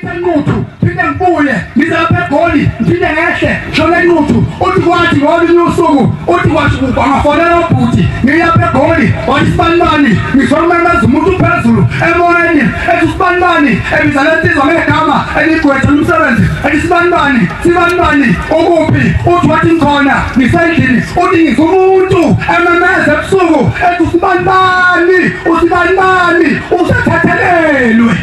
Nguthu phinde ngibuye ngizapha egoli ngipinde ngehle shona Nguthu uthi kwathi ngolunye usuku uthi kwathi bangafonela ubhuti ngiyapha egoli wathi sibanibani ngizomemeza umuntu phezulu emoyeni ethi sibanibani ebiza lentizwa ngegama eligwetha umsebenzi ethi sibanibani ukuphi uthi wathi ngikhona ngisendlini uthi ngizumuntu ememeza ebusuku ethi sibanibani usethathelelwe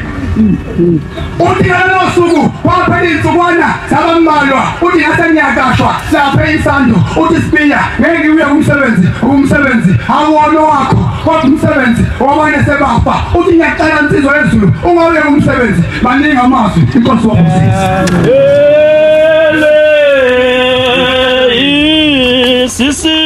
uthi ngalo suku waphela insukwana sabambalwa uthi ngasenyakashwa lapha isando uthi sibiya ngeke uye kumsebenzi awona wakho kodwa umsebenzi wabanye sebafa uthi ngiyacela insizwa yezulu ungawuye kumsebenzi baningi amazwi inkosi wabusisa sisi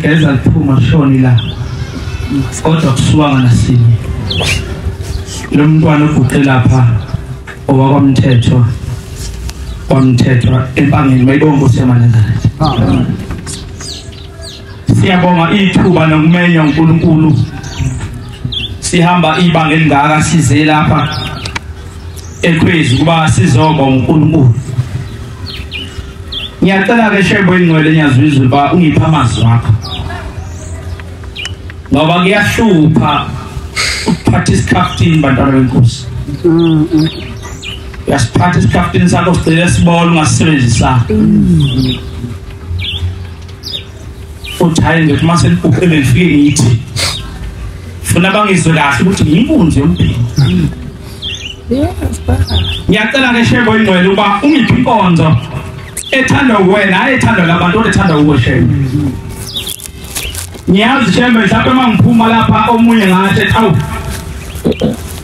eza liphuma shoni la kodwa kusuka nasinye lo mntwana uguqe lapha owakwamthethwa empangeni mayibonga usemanazareth siyabonga ithuba nokumenya uNkulunkulu sihamba ibanga elingaka size lapha ekhwezi kuba sizobonga uNkulunkulu ngiyacela ke shebo ingcwele nyazizwe ba ungipha amazwi akho ngoba kuyahlupha ukuphatha isikhaftini bantwana benkosi yasiphatha isikhaftini sakho sicela sibone ungasebenzisa uthayile nje mase liphele lifike ngithi funa bangizwe kahle ukuthi ngiyinkunzi yomphini ngiyacela ke shebo ingcwele uba ungiphi inkonzo ethanda wena ayethanda labantu olethanda ukushema ngiyazi shembe mhlawumbe mangiphuma lapha omunye ngathi awu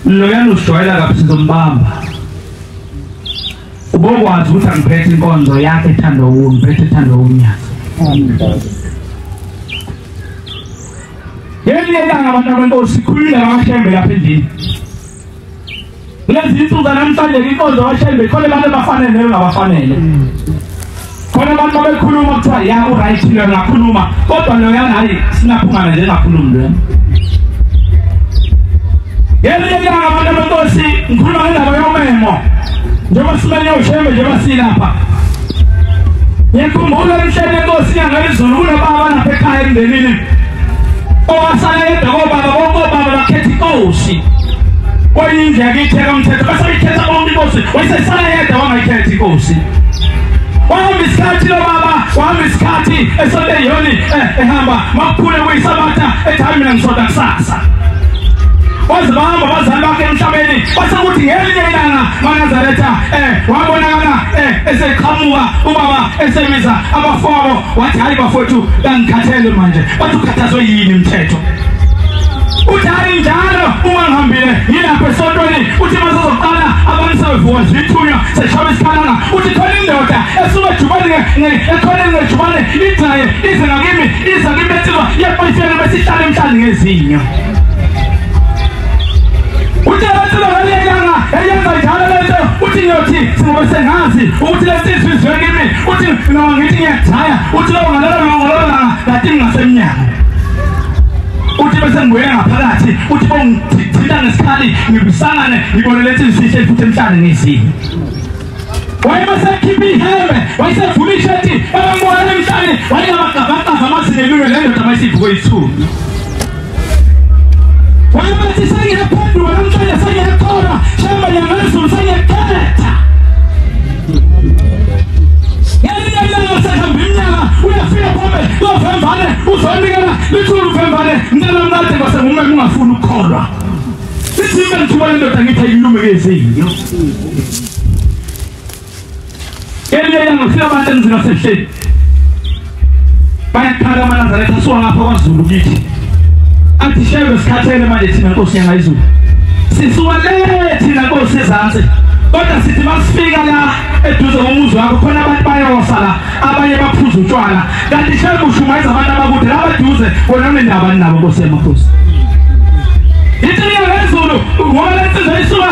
loyana ushwayela kabi sizombamba ubokwazi ukuthi angiphethe inkonzo yakhe ethanda ngiphethe ethanda unyaka yena abantu benkosi sikhulile ngashembe lapha endlini lezi insuku namhlanje inkonzo washembe khona abantu abafanele nengabafanele khona abantu abekhuluma kuthiwa ya uright lo ngakhuluma kodwa lo yana hayi sinaphungana nje ngakhuluma lo yena abantu benkosi ngikhuluma ngendaba yomemo njengoba simanye ushembe njengoba silapha ngikhumbula emhlabeni enkosi ngangalizulu kunababa lapha ekhaya emndenini owasala yedwa kobaba bonke baba bakhetha inkosi oyindle yakitheka umthetho basayikhetha bonke inkosi wayesesala yedwa wangayikhetha inkosi wahamba isikhathi lo baba wahamba isikhathi esondeyoni ehamba makuphule kuyisabatha ethi mina ngisoda kusasa wazibamba abazali bakhe emhlabeni basakuthi ngelinye ilanga maNazaretha wabonakala eseqhamuka ubaba esemiza abafowabo wathi hayi bafowethu bangikhathele manje bathi ukhathazwe yini umthetho uthi hayi njalo uma ngihambile yilapho esontweni uthi masozoqala abantu sebevuka zithunywa seshaba isikhalanga uthi khona indoda esuke ejubane ekhona ngejubane idraye ize ngakimi iza ngibethizwa yepayifeni besihlale emhlanje ngezinyo uthi abathula ngaleyanga eyenza njalo lento uthi ngiyothi singobe sengazi ukuthi lesizwe izwe kimi uthi noma ngithi ngiyadaya uthi lo ngalala ngathi ngasemnyango uthi bese ngibuye ngaphakathi uthi bongithinta ngesikhali ngibusangane ngibone lesizwe sihle futhi emhlanje ngezinyo wayesekhipha ihembe wayesevula isheti abambona emhlanje wayengabagabaqava amazinelungu lendoda bayisivuke isithunzi wayebathi sengiyaphendula namhlanje sengiyakholwa shamba yangezulu sengiyakhetha ngelinye ilanga sehamba iminyaka uyafika phombe lovemvane uzonikela lithulu uvemvane mntana mnade kwasengume ungafuni ukukholwa lithi ime lithuba lendoda ngithi ayilumeke ezinyo ngelinye ilanga kufika abantu emzini wasehleni bayakhala amaNazaretha asuka ngapha kwaZulu kithi athi shebe sikhathele manje thina Nkosi yangayizulu sisuka le thina Nkosi ezansi kodwa sithi masifika la eduze ngomuzi wakho khona abantu bayosa la abanye baphuza utshwala kanti shebe ushumayeza abantu abakude labaduze bona nendaba nabo Nkosi yamakhosi ithi ngiyangayizulu ngoba lensizwa isuka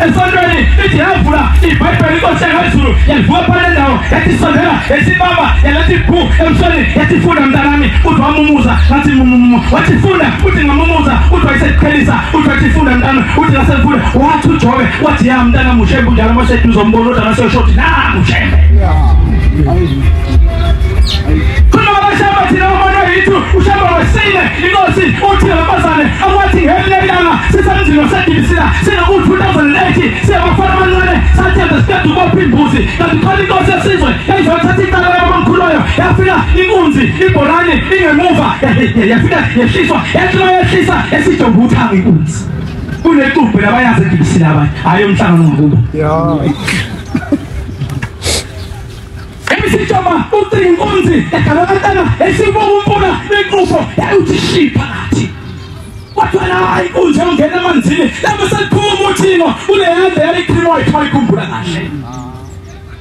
esontweni ithi yavula iBhayibheli Nkosi yangayizulu yavuka phana ndawo yathi sondela esibaba yalathi phu emsweni yathi funda mntanami uthi wamumuza ngathi wathi funda uthi ngamumuza uthi wayeseqhelisa uthi wathi funda mntana uthi ngasefunda wathi uJobe wathi ya mntana mushembe njalo masethu uzombona uthi ngaseshothi na mushembe kuna abashamba thina abona yithu ushamba wesine Inkosi uthi abazane awathi ngelilanga sisamzini osedibisila singakuthi 2008 siyabafana abancane sathenga sikade ukopha imbuzi kanti khona Inkosi yesizwe yayizothatha icala labamkhuluyo yafika inkunzi ibholane ingemuva yafika yehliswa yehlisa esijonga uthanga inkunzi kunequbhe labayazi edibisila abanye hayi umhlanga ngokuba Emisijama uthi inkunzi egalakantana esibokumpuna iqupho yayithi shipha nathi wathana hayi inkunzi yongena emanzini lapho seliphuma uthino kule hande yalikhriwa ikhumbula kahle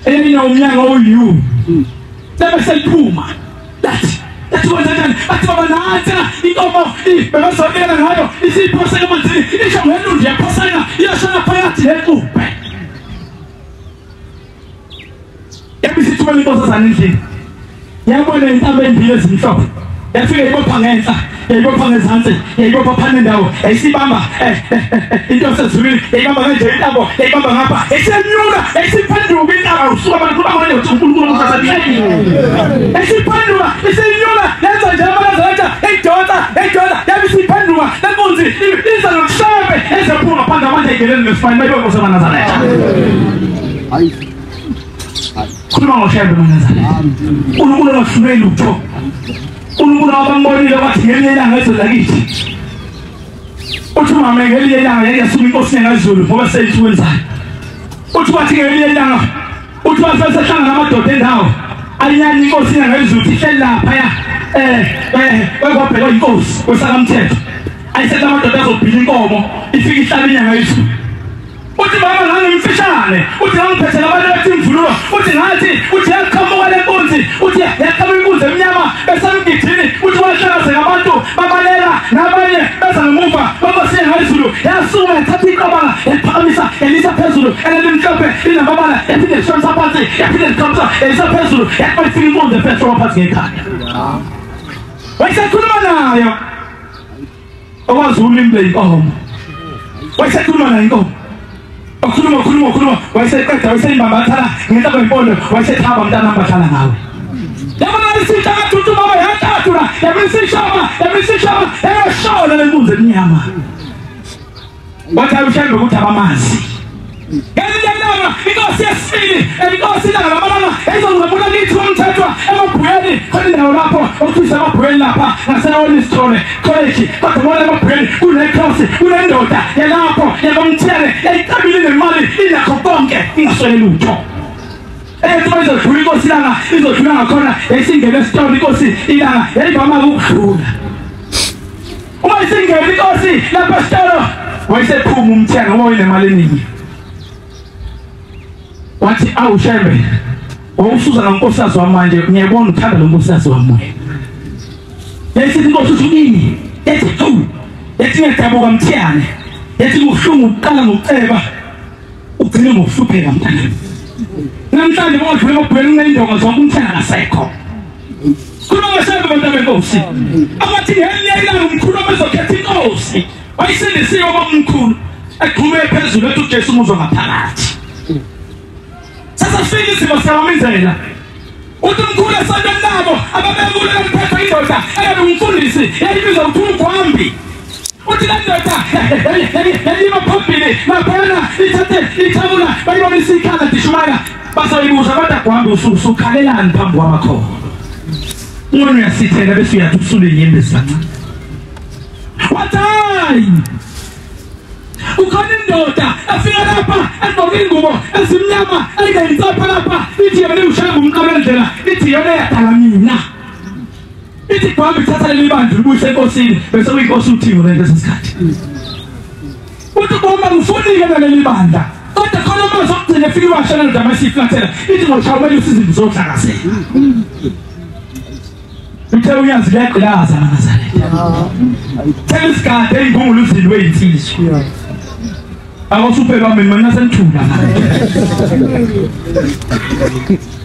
eminye umnyanga oyu lapho seliphuma lathi wenzani bathi baba nansi inkomo bebasokela ngayo isiphose emanzini isho ngelundi yaphosana iyashona phakathi lequphe Yabisithuba Inkosi zanendlini yabona intaba endile ezimhlophe yafika ibopha ngenhla yayibopha ngezansi yayibopha phana endawo yayisibamba into sezulwini yayibamba kanje intabo yayibamba ngapha esenyuka esiphenduka intaba usuka abantu abanye uNkulunkulu umsasathini esiphenduka esenyuka lenza nje amaNazaretha edonsa yabisiphenduka lenkunzi iza nokushebe ezephuma phandle manje igeleni nesifani bayibona amaNazaretha Khuluma ngoshebe maNazaretha uNkulunkulu wahluleli utho uNkulunkulu abambonile wathi ngelinye ilanga ezozakithi uthi mama ngelinye ilanga yayasuka Inkosi yangayizulu ngoba seyithuwenzayo uthi wathi ngelinye ilanga uthi wasehlangana namadoda endawo alinyani Inkosi yangayizulu ihleli lapha kwabhekwa Inkosi wesakamthetho ayisethe amadoda azobhila inkomo ifika ihlala inyanga yezulu uthi mama ngangimfishane uthi ngangiphethela abantu bethi imvunulo uthi ngathi uthi yaqhamuka lenkunzi uthi yaqhamuka inkunzi emnyama besamgidini uthi wahlangazeka abantu babalela nabanye beza ngemuva Inkosi yangayizulu yasuka yathatha iqabanga yaphakamisa elisa phezulu elimhlophe linamabala yaphinde lishonisa phansi yaphinde liqhamisa elisa phezulu yathi ifika inkunzi ephethwe phansi ngekhaya wayesekhuluma nayo okwazulu imbe inkomo wayesekhuluma nayo inkomo Khuluma wayeseqeda wayeseyimbamathala ngentaba impondo wayesethaba mntana ambahlala ngawe yabona isitha kathuthu baba yathathula yamisishama yashona lenkunzi emnyama wathi ayushembe ukuthi abamazi ngelinye ilanga Inkosi yesibili Inkosi ilanga lamalanga ezongqamula lithi umthethwa emabhuyeni khona indawo lapho ofisa amabhuyeni lapha ngasenawoni sithole college kodwa wona amabhuyeni kunekhosi kunendoda yalapho yakomthele yayicabile nemali inakho konke ingaswele lutho izodlula inkosi ilanga izodlula ngakhona yayisingene esitolo inkosi ilanga yayivama ukudlula uma isingene inkosi lapha esitolo wayesephuma umthenga ngoba unemali eningi wathi awu Shembe wawusuza ngankosikazi wamanje ngiyabona uthanda lo nkosikazi wamoya yayisithi inkosi uthini yathi yathi ngiyadabuka mthiyane yathi kubuhlungu uqala ngokuceba ugcine ngokuhlupheka mntana namhlanje bonke ngobhwele unendonga zonke umthana akasekho kulo Shembe abantu benkosi abathi ngiyayilanga umkhulu bezokhetha inkosi wayisindisiwe omkhulu eqhume phezulu ethi uJesu umuzwa ngaphakathi sasa sifike isimo siyawamenzela uthi umkhulu esandeni nabo ababekulela mphetho indoda eyayumfundisi yayibizwa ukuthi uGwambi uthi le ndoda yayima phambili laphana ithathe ithawula bayibonisa ikhala dishumana basayibuza kodwa Gwambi usukhalelani phambi kwamakhono ngone uyasithela bese uyathi usule inyembe ezincane wathayi ukhona indoda afika lapha egqoke ingubo ezimnyama engayitsapha lapha ithi yena ushaya ngumqabendlela ithi yona yadala mina ithi Gwambi thatha leli bandla ubuyise enkosini bese uyinkosi uthini lento sesikhathi uthi Gwambi ngifunike naleli bandla kodwa khona uma uzogcina efika washana noDamasiflathela ithi ngoshawumele usize ngizohlakazela uthe uyazi leqhaza naZareth tell isigade eyingungulu uzini weyinsizwa awusuphe bami mina senthula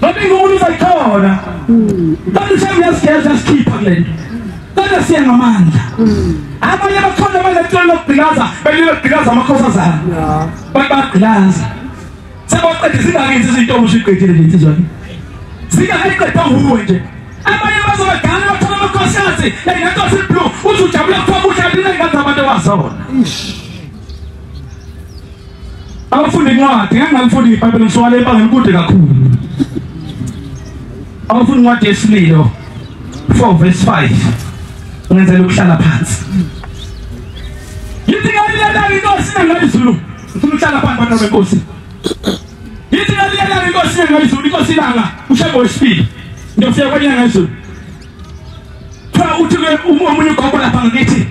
bathi ingungulu uzayikhona bathi siyazigeza sikhipha kulento kodwa siya ngamandla abanye bakhona balethola lokugqilaza belilogqilaza amakhosazana bagqilaza sebaqedisa singakenzi izinto obusiqedile lensizwa singayiqeda nguwe nje abanye bazobagana bathola amakhosikazi engathi blue uthi ujabula kupha uhlala ingathi abantu abazona abafundi incwadi ngangayifundi iBhayibheli ngiswala empanga ikude kakhulu abafundi incwadi yesililo 4:5 ngenzela ukuhlala phansi yithi ngalilela inkosi ngayizulu ufuna ukuhlala phansi abantu benkosi yithi ngalilela inkosi ngayizulu inkosi langa ushebo wesibili ndofika kwanye ngayizulu pha uthi ke umunye ugogo lapha ngithi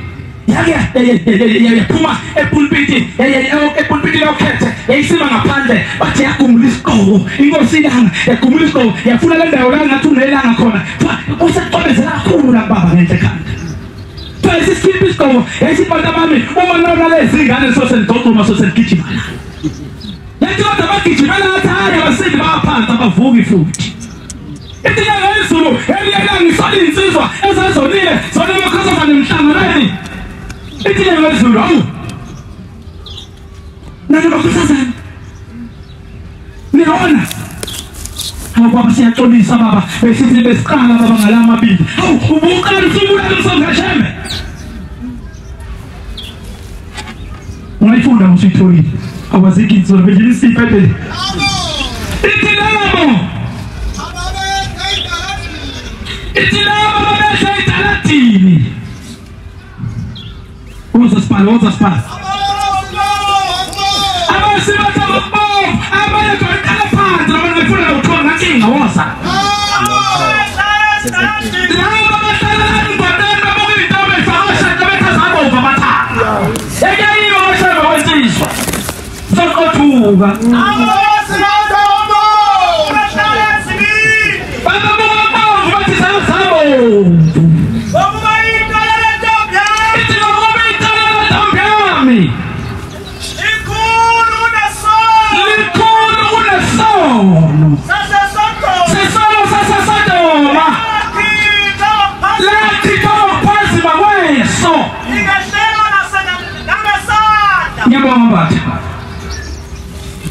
yaphuma epulpiti epulpiti lokhethe yayisima ngaphandle bathi yagumula isigqoko inkosi ilanga yagumula isigqoko yafuna le ndawo la ngathi unelanga khona usecobezela kakhulu la baba ngenhle khanda pha isikhipha isigqoko yayisipanta bami uma nalezi ingane sosenidoduma sosenigijima yathi kodwa bagijimela ngathi hayi abasindi baphansi abavuki futhi ithi ngayizulu eliyela ngisala insizwa ezazonile zona amakhosazana emhlanganweni ithi ngayizulu awu nalo bakhosazana niona ababa siyaxolisa baba besithi besiqala baba ngala mabili awu ubuqala usubuya emsongasheme ungayifunda musitholile awaziki insolo bejilisi iphethe ithi labo ithi labo babesha italatini uzospala abasibatha ngobovu abanye qala phansi abantu befuna ukuthola nkinga woza labo bahlala ngibadana bokuyintaba efasha tabethazabo babathatha ekeyibo bashaba wensizwa zoqothuka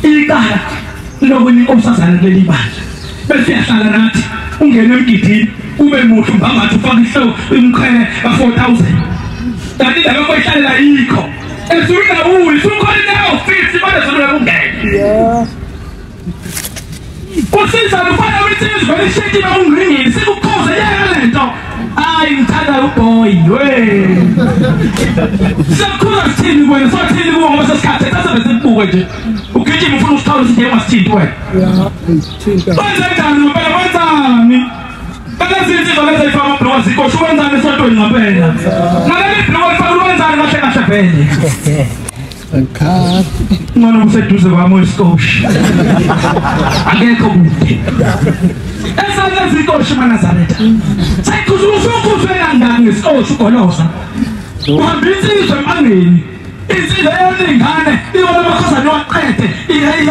ikala lokuni osazana kuleli bandla bese yahlala nathi ungene emgidini ube muhle ngangathi ufaka ihlo imkhwele ka4000 kanti la lokho ihlalela yikho esuna uyi sukhona nawo 50 bade zona ungene usiza ufana wethu izivele sheki na ungringini sikukhona hayi ngithanda uboy we sakhula sithini wena sothini kuwe ngoba sesikhathi sasabe sibuke nje ugijima ufuna usithawula sithi engasithinti wena wenza njani ngempela wenzani bakazinzi zona zayifaka blocks ikosho wenzani esontweni ngempela ngaleli blocks fakwenza kahle kahle vele ngona kuseduze kwami eScotia akekho kude esana zikosho maNazaretha sayikuzuzukuzela ngani ngeScotia ugolosa uhambisa izwe emangeni insizwe yoningane iwona amakhosana waqede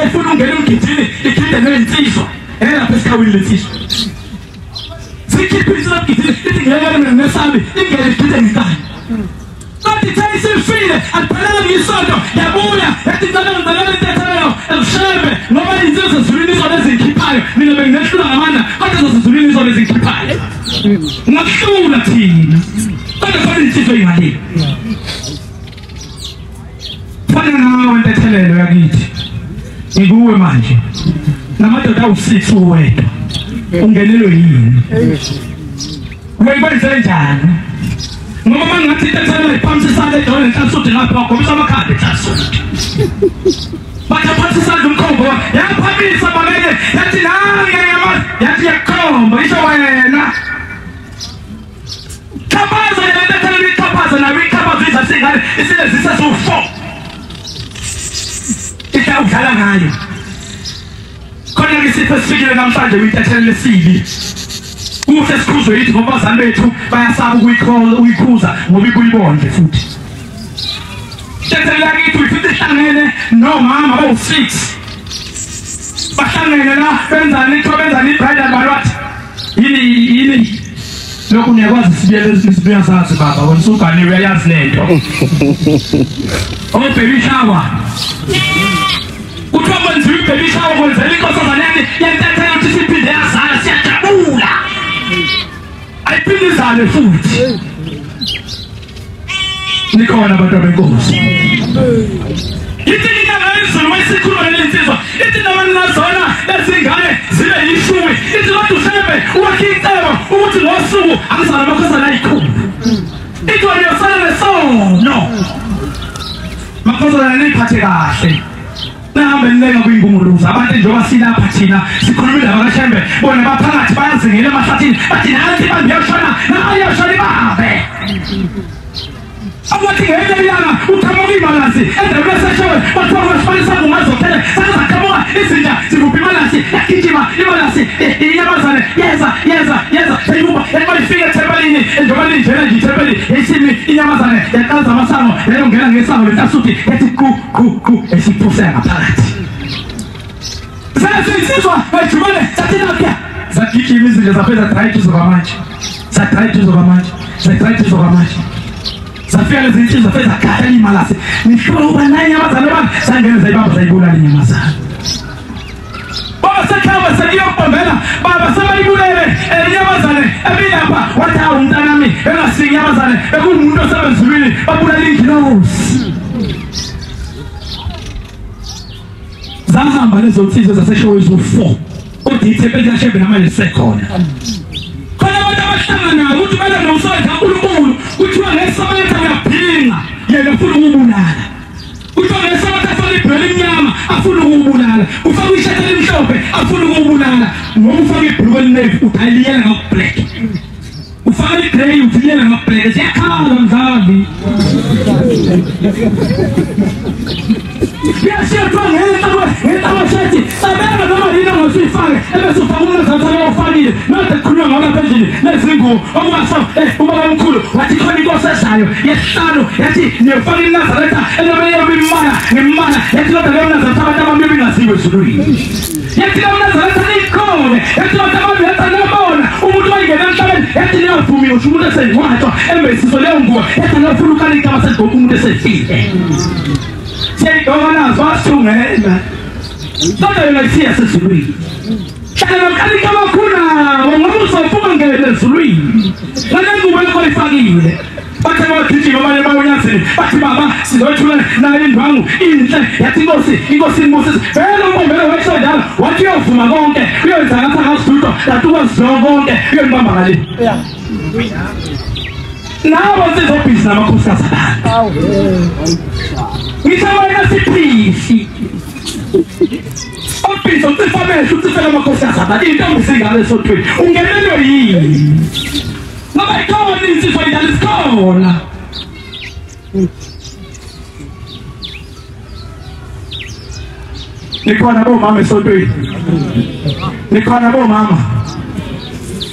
ifuna ungena emgidini ikhinde nezinsizwa lapha esikhawini lesizwe sikhipha insizwa emgidini ithi ngeke nesabi ingene ikhinde ngekani But it's a silfide, and Panama Soto, Yabuya, at the time of the Lord, and Sherbe, nobody is a Surinese or as in Kipai, meaning national Amana, what is a Surinese or as in Kipai? Not sure that he, but the funny situation. Funny now when they tell you, I get you go a mansion. No matter how six away, Unganelo in. Wait, what is that? Mama ngathi tetsela iphamsi sale dole ntasudi lapha ngomisa amakhadi tasudi bataphatha sale umkhombo yaphamisa baleke yathi nange yamazi yathi yakhomba isho wena kabaza yetetsela likabaza na wikabaza isasingane isilezisa so4 ita udlala ngayo khona ngisiphe sifikile namhlanje witetsela lesili Kuhle sikuzwe yithi ngoba bazali bethu bayasaba ukuyikhuza ngoba ikuyibonde futhi. Tetsela kithi uyifithi ihlangene nomama bawu6. Bahlangene la benzani ibridal balwathi. Yini lokhu ngiyakwazi sibuya sazi baba wena usugani uyayazi lento. Baby shower. Uthiwa kwenziwa baby shower kwenzela inkosazana yani yentethela ukuthi siphinde yazala siyajabula. Ayiphinizane futhi nikhona abantu benkosi ithi ngiyangayizulu wesikhuluma lensizwa ithi nabanazona lezingane zibe yishumi ithi kodwa ushebe uwakhicebo ukuthi ngosuku angizana amakhosana ayikhulu ithi wena uyosala nesono makhosana niphathe kahle nahambe nilenga kuyingumuluza abantu njengoba silapha thina sikhulumile abakashembe bona baphakathi bayazingela emahlathini bathi nathi bandiyashona nayashona ibabe abathi ngeke liyana uthamuka imalasi endaweni yaseshewe bathiwa kwesifanisa kungazophele sakazakhamuka izinja zikuphi imalasi yagijima imalasi inyamazane yeza seyibuba yamayifika ethebelini njengoba linjena nje ithebeli yisimi inyamazane yaqaza amasango yayongena ngesango lentasuthi yathi ku esiphusela ngaphakathi sasizwa bajumane sathina zakijima izinja zapheza try to zokamanje Zafika lezinsizwa feza kaya imalasi nisholo ubanaye nyamazane bani sangene zayibamba zayibulala inyamazane baba sekhamba sekiyobombela baba sebayibulele inyamazane ebilapha wathi hawu mntanami engasingi inyamazane ekumuntu osebenzulwini babulala ingilosi zahamba lezo nsizwa zaseshowe zo4 kodwa ithempeli kaShebe namanje sekhona khona abantu abahlangana ukuthi bale nomsonto kaNkulunkulu kuthiwa ngeSabatha uyaphinga yena ufuna ukubulala kuthiwa ngeSabatha afuna ibhele emnyama afuna ukubulala ufaka ishati elimhlophe afuna ukubulala ngoba ufaka ibhuluko elinavy uthayiliyela ngokublack ufaka igrey uthayiliyela ngokublack siyakhala mdlali yasiyathiwa ngentabashethi sabeka noma yini ongasuyifake ebese ufaka umnazanthane ofakile nade kukhulunywa ngawo lapha endlini nezingubo okungaso ubaba omkhulu wathi khona inkosi ezayo yesihlanu yathi niyofaka iNazaretha enobeyeyo ngimana yathi kodwa leyo Nazaretha abantu abami bengaziwe ezulwini yathi leyo Nazaretha niyikhone yathi kodwa abantu yatanabona umuntu wayingena emhlabeni yathi niyavumi ngisho umuntu esengcwatshwa embesiso leyo ngubo yathi ngafuna ukhalika abasegoqa umuntu esefile siyayibona wasithungela kodwa yona isiya sezulwini hlala nomkhalika abakhona ngoba uzophuma ngene ezulwini ngengubo yakho ifakile bathe bagijima abanye bawunyazini bathi baba sizothula nayo indwangu inhle yathi inkosi imbusiso vele umbombela wesondala wathi uyovuma konke uyoyenza ngathi akasidudo kanti ukwazizo konke uyonibamba ngale nawo sizobhizi namakhosikazi abantu ngisabona siphisi obhizi ucifamehlo ucifela amakhosikazi abantu intombi singale esothweni ungenelwe yini ngoba ikhona insifo idala isikhona nikhona bomama esontweni nikhona bomama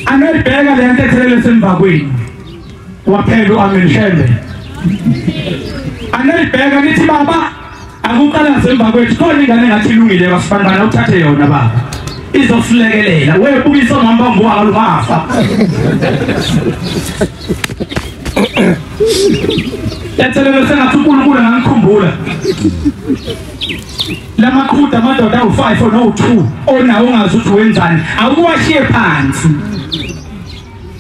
anelibheka le nto ethelele semva kwenu waphela uAmishembe anelibheka nithi baba akuqala semva kwethu khona ingane ngathi ilungile basifana uthathe yona baba izosilekelela webuyisa ngihamba ngowaka lungafa yathelele sengathi uNkulunkulu angikhumbula lamaqhuda amadoda awu5 no2 onawo ungazi ukuthi wenzani akuwashiye phansi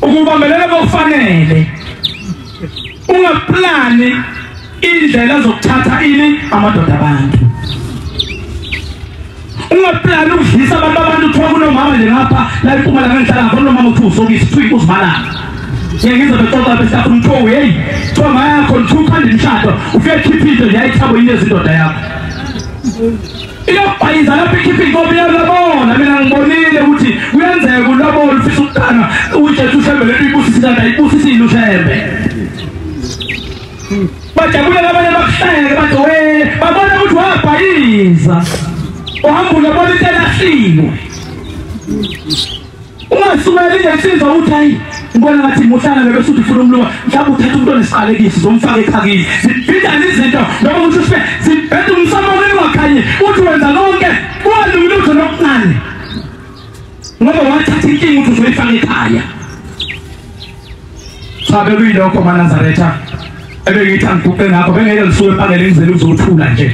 ukubambelela kofanele ungaplani indlela zokuthatha ini amadoda abantu ungaplani ukudlisa abantu uthiwa kunomama nje ngapha la eMpumalanga ngihlala ngapha kunomama uthi usokisi uthi uzibalanga ngiyengiza bexoxa bese umtho hey thoma yakho ngikhanda imshado ufike khiphito nje ayithabo into ezindoda yakho iyabhayiza lapha ikhiphi inkomo yalabona mina ngibonile ukuthi kuyenzeka ulabona ufisa ukukana uJesu ushembe lento ibusisana ibusisile ushembe bajabula labanye bakuhleke bathi we babona ukuthi wabhayiza uhamba unabona into elahlile ungasumela ingesizwa uthi hayi ngibona ngathi muhlana bese uthi ufuna umlunga mhlawumbe uthatha umuntu onesiqalekisi zomfaka ekhakini zibhidana izinto noma ukuthi usibe zibhedla umsamoni wakhanye uthi wenza lonke kwalungile utho nokuncane ngoba wathatha inkinga uthi uzoyifaka ekhaya sabe kuyilokho maNazaretha ebengithi angiguqe ngakho bengeke lisuke ephakele ngizele uzothula nje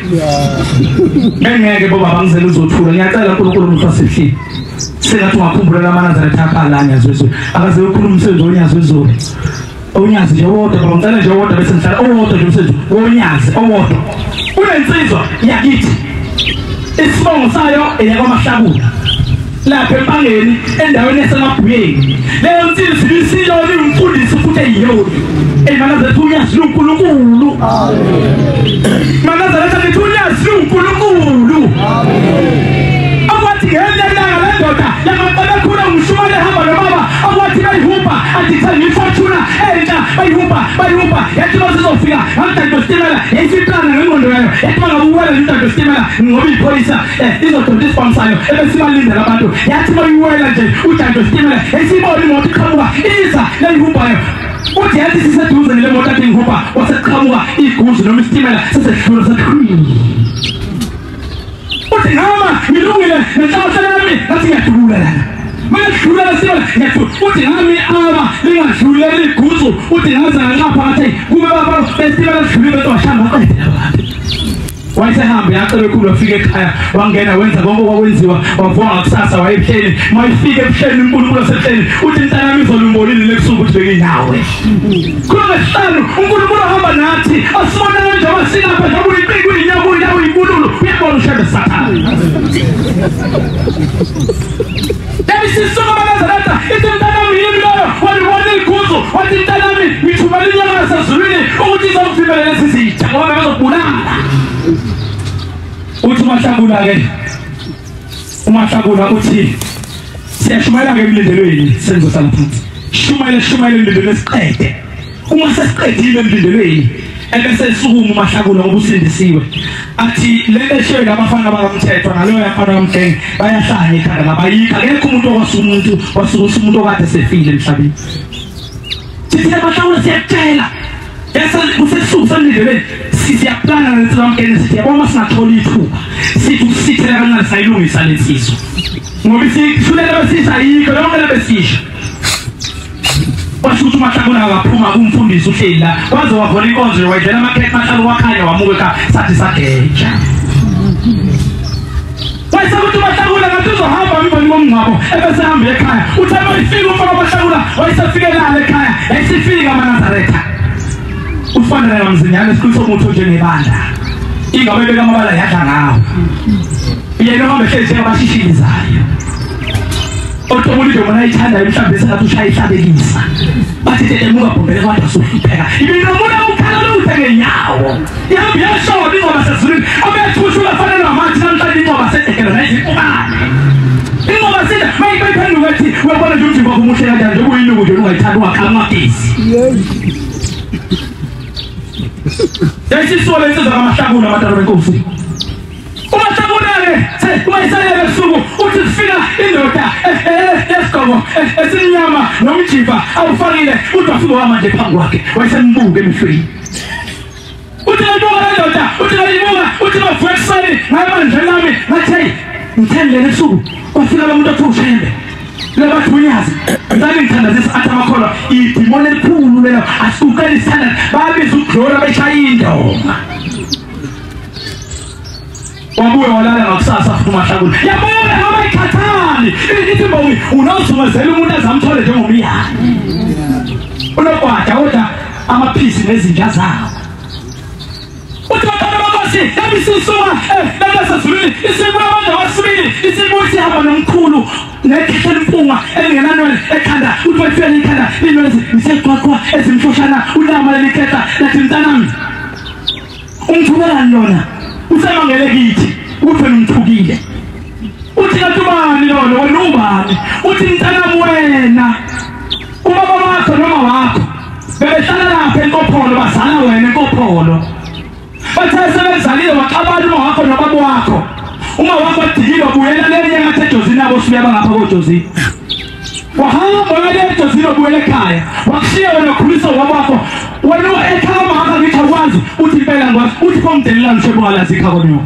bengeke boba bangizele uzothula ngiyacela uNkulunkulu umfasihli sengathi ungakhumbula lamaNazaretha akhalanya yazwe akaze ukhuluma umsebenzi onyazi wezulu onyazi nje wodwa bangicela nje wodwa bese ngihlala owodwa nje umsebenzi onyazi owodwa unensizwa yakithi isibongo sayo eyakwamahlakula lapha empangeni endaweni yasemabhuyeni leyo nsizwa isiyoni umfundisi futhi eyiyoni eManazaretha unyazi uNkulunkulu Manazaretha nithi unyazi uNkulunkulu akwathi ngelanga lendoda yamaqabekhula umshumane hamba nobaba akwathi bayihumba athi ngifortuna entsha bayihumba yathi bazofika ngantando stimela yesiplana ngengqondo yayo yathi bangabuwela ngantando stimela ngoba ipholisa izodonta isibamsayo ebesibalindela abantu yathi bayiwela nje uthando stimela esibona imoto iqhamuka iza leyihumbayo uthi yathi siseduze nele moto athi ngihumba waseqhamuka iguzu noma istimela sesedlula sathi uthi ngama ngilungile nenhlanhla yami ngathi ngiyadlula lana mayadlula lasibala ngiyadlula uthi ngami aba lingadlulela iguzu uthi ngaza ngapha ngathi kube baba festival adlule bese washamba qedela abantu wayesehamba yacela ekhulu wafika ekhaya wangena wenza konke okwenziwa wavuka ngakusasa wayepheni mayifika ebuhleni uNkulunkulu wasebuhleni uthi intanami izolumbolile lekusuku ukuthi bekinawe khona sihlanu uNkulunkulu ahamba nathi asibona kanjalo sinapha njengoba uyiqiki uyinyama uyilawo inkululo uyabona ushebe sathana Sisuka maNazaretha ithi intanami yini loyo walibona iguzu wathi intanami ngithumela inyama yasezulwini ukuthi izomfimelela sisitha ngoba bezobulala uthi uMahlakula uthi siyashumayela ngemlindelweni senzo salaphansi shumayela emlindelweni siqede uma sesiqedile emlindelweni ebese sukuma uMahlakula ngoba usindisiwe athi lento eshoyo labafana bakaMthethwa naloyo yafana kaMgenge bayahlanya ekhanda labayika akekho umuntu wasuka umuntu okade sefile emhlabeni sithi Mahlakula siyakutshela yesa kusesuku samlindelweni siyaplana nesilamkene sithi yabona singathola ithuba sithi usithela kancane sayilungisa lensizwa ngoba sithulela besisayikho yonke lebesisho washuthi uMahlakula akaphuma kumfundisi uhleli la waze wavona inkonzo wayidlela amakhekhe Mahlakula wakhanya wamuka sathi sageja wayesakuthi uMahlakula ngathi uzohamba emveni komngcwabo ebese hamba ekhaya uthema ifika umfana uMahlakula wayesafike la ekhaya yayisifika maNazaretha ufanele ngamzinyane sikhulisa umuntu njengebandla ingabe beka amabala yadla ngawo yena hamba ehlezi abashishilizayo otomulide mona ayithanda emhlawumbe sengathi ushaya ihlabelisa bathi emuka bombele kwathi usuhlupheka ibina umuntu ukhala uthenge nyawo yabe yashoda ingoba sezulwini abethu ufana namathi namhlanje ingoba sedekela nezipukane ingoba sida mayiphenduka ethi uyabona nje umjimba kumuhle kanjani ukuyini nje ungayithanda ungakhala amabhizi yayisisole insizwa kamahlakula amatalo benkosi umahlakula-ke umayisalele besuku uthi sifika indoda esigqoko esinyama nomjimba awufakile uthi wafika wamanje phambi kwakhe wayesembuka emehlweni uthi ngayibuka le ndoda uthi ngavuka ekuseni ngayamanje lami ngathi heyi ngithendele esuku wafika lo muntu othi ushembe lebathunyazi ngani ngithandazisa athi amakholwa idimoni elikhulu lelo asukela isithandani babiza ukudlula beshaya indonga wabuye walala ngakusasa futhi umahlakula yabona ngoba ikhathali ithi mbongi unozumezela umuntu azamthole njengomyane unokwada kodwa amaphisi nezinja zawo uthi batana bakosi yabisisuka labasazulwini isibuya abantu abasibili isibuya sihamba nomkhulu nekhehla impunga elingenanwele ekhanda uthi wayifela ikhanda inwele ziseqwaqwa ezimhloshana ulama lelikhetha lathi mntanami ungithukela lona usemangele kithi uthi wena umthukile uthi ngathi ubani lona wena ubani uthi mntanami wena ubaba wakho noma wakho bebehlala lapha enkopholo bazala wena enkopholo bathe sebezalile waxabana uma wakho nobaba wakho uma wakho adikile buyela lenye ngathi ejozini nabo usuya bangapha kojozini wahamba ngale ejozini ubuyela ekhaya wakushiya wena ukhulisa ubaba wakho wena ekhaya mahaka ngithi akwazi uthi impela ngwazi uthi komdelela mshebo ngalazi ikhako nyo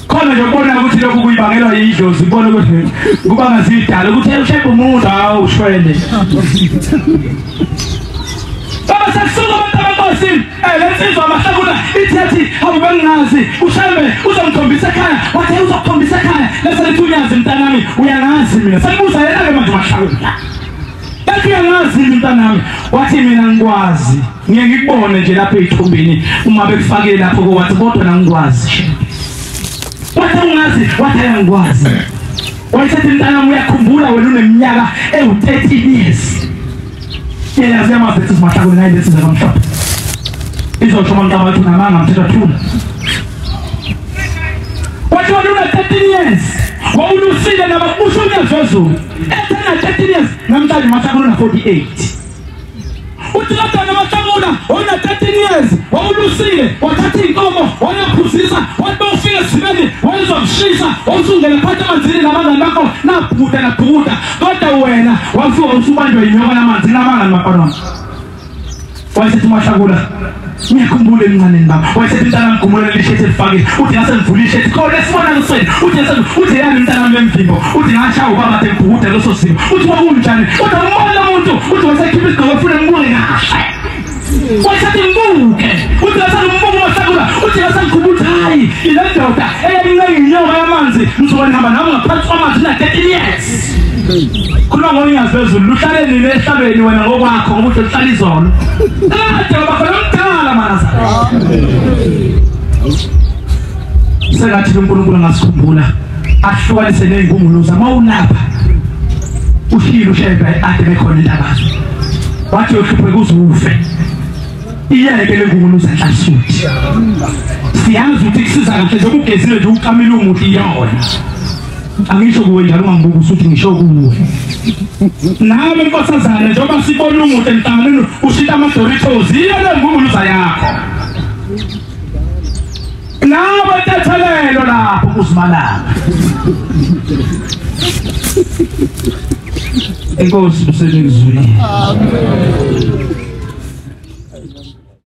khona nje ubona ukuthi lokhu kuyibangelwa yidlozi ubona ukuthi kuba ngazidala ukuthi ushebo umuntu hawo ushwele baba sasuka abankosi lensizwa amahlakula ithi awubengazi ushembe uzomkhombisa ekhaya wathi uzokhombisa ekhaya leselithunyazi mntanami uyangazi mina sanibuza yena-ke manje mahlakula yathi uyangazi mntanami wathi mina ngikwazi ngiye ngikubone nje lapho ey'thumbini uma bekufake lapho kowathi kodwa nangikwazi wathi ungazi wathi ayangikwazi wayesethi mntanami uyakhumbula wena uneminyaka ewu-13 years yena ziyamazethu mahlakula ngayi lesiza kamhlophe izosho mntaba wathi unamanga mthetho thula wathi wena una-13 years wawulusile nababusha unyezi wezulu ethena 13 years namhlanje mahlakula una-48 uthi kodwa namahlakula una-13 years wawulusile wathatha iy'nkomo wayaphuzisa wathi bawufika esibeni wayezokushisa wawusungela phakathi emanzini nabangani bakho nabhukuda kodwa wena wafika usubanjwa yinyoka yamanzini abangani bakho wayesethi umahlakula ngiyakhumbula emncaneni baba wayesethi mntanami ngikhumbula lishethi elifakile uthi ngase ngivule ishethi khona esibona kusweni uthi yani mntanami lemvimbo uthi ngashaya ubaba ade ngibhukude leso simo uthi kwakunjani kodwa umbona umuntu uthi wayesekhipha isigqoko efuna ngibuke kahle wayesethi ngibuke uthi ngase ngimbuke umahlakula uthi ngase ngikhumbula hayi ile ndoda eyayincenga inyoka yamanzi ngizobe ngihamba nami ngaphansi kwamanzi na-13 years khuluma ngonyezi wezulu luhlale nini ehlabeni wena ngokwakho ngoba uthi luhlala izolo kade ngoba khona mdala manazara sengathi uNkulunkulu angasikhumbula ahlukanise ney'ngunguluza uma ulapha uhlile ushebe ade bekhona intabazo wathi uyohluphe kuze ufe iyeke le ngunguluza enhlansuthi siyazi ukuthi kusiza kahle njengoba ugezile nje uqamile umuthi iyona angisho kuwe njalo ungangibuka usuthi ngisho kuwe nawe nkosazana njengoba sibona umuthi emhlanganweni ushita ama-Doritos iyo le ngunguluza yakho nawe tethelelo lapho kuzimalanga enkosi useningizwile. Amen.